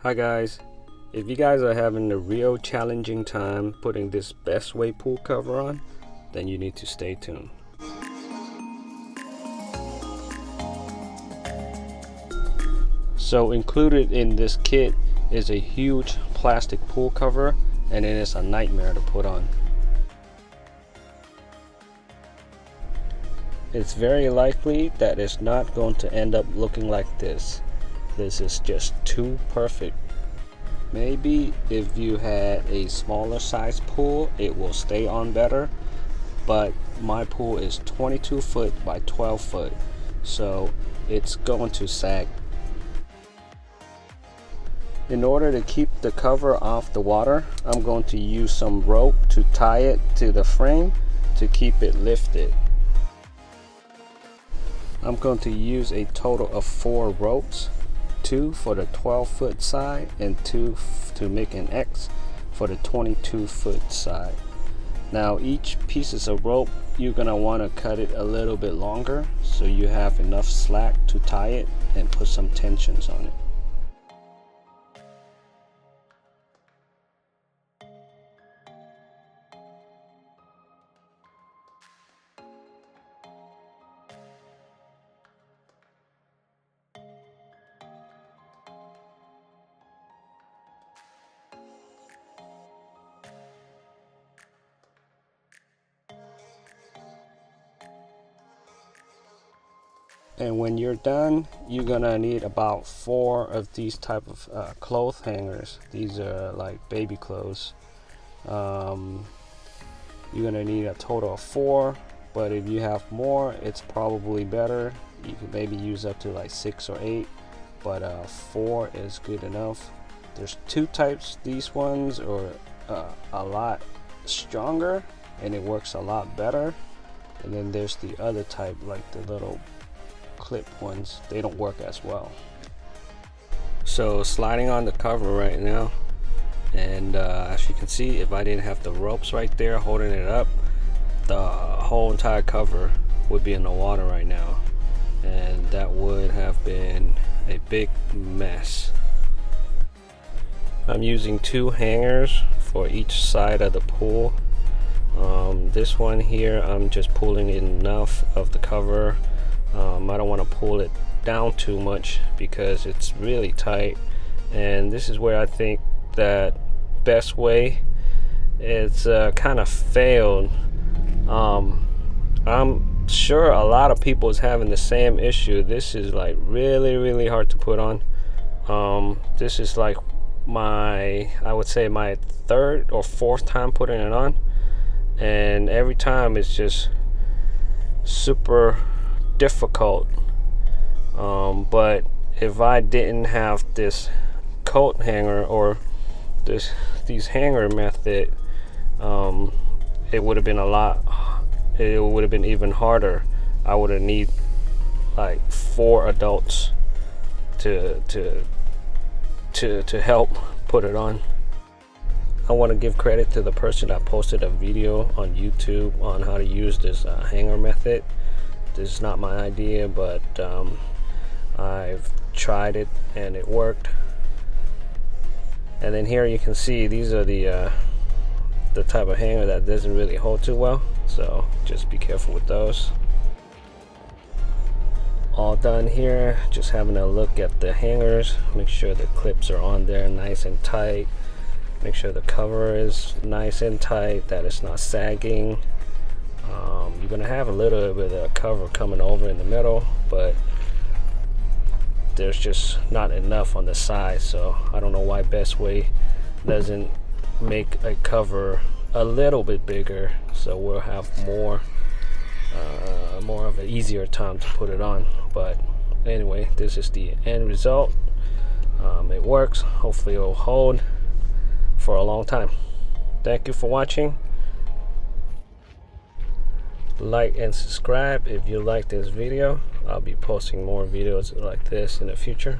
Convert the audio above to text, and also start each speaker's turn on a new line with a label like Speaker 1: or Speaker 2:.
Speaker 1: Hi guys, if you guys are having a real challenging time putting this Bestway pool cover on, then you need to stay tuned. So included in this kit is a huge plastic pool cover, and it is a nightmare to put on. It's very likely that it's not going to end up looking like this. This is just too perfect. Maybe if you had a smaller size pool, it will stay on better, but my pool is 22 foot by 12 foot, so it's going to sag. In order to keep the cover off the water, I'm going to use some rope to tie it to the frame to keep it lifted. I'm going to use a total of 4 ropes, 2 for the 12-foot side and 2 to make an X for the 22-foot side. Now each pieces of rope, you're going to want to cut it a little bit longer so you have enough slack to tie it and put some tensions on it. And when you're done, you're gonna need about 4 of these type of clothes hangers. These are like baby clothes. You're gonna need a total of 4, but if you have more, it's probably better. You could maybe use up to like 6 or 8, but 4 is good enough. There's 2 types. These ones are a lot stronger and it works a lot better, and then there's the other type, like the little clip ones. They don't work as well. So sliding on the cover right now, and as you can see, if I didn't have the ropes right there holding it up, the whole entire cover would be in the water right now, and that would have been a big mess. I'm using 2 hangers for each side of the pool. This one here, I'm just pulling enough of the cover. I don't want to pull it down too much because it's really tight, and this is where I think that Bestway is kind of failed. I'm sure a lot of people is having the same issue. This is like really hard to put on. This is like I would say my 3rd or 4th time putting it on, and every time it's just super difficult. But if I didn't have this coat hanger or these hanger method, it would have been it would have been even harder. I would have need like 4 adults to help put it on. I want to give credit to the person that posted a video on YouTube on how to use this hanger method. This is not my idea, but I've tried it and it worked. And then here you can see these are the type of hanger that doesn't really hold too well, so just be careful with those. All done here, just having a look at the hangers, make sure the clips are on there nice and tight, make sure the cover is nice and tight, that it's not sagging. You're gonna have a little bit of cover coming over in the middle, but there's just not enough on the side, so I don't know why Bestway doesn't make a cover a little bit bigger, so we'll have more of an easier time to put it on. But anyway, this is the end result. It works. Hopefully it'll hold for a long time. Thank you for watching. Like and subscribe if you like this video. I'll be posting more videos like this in the future.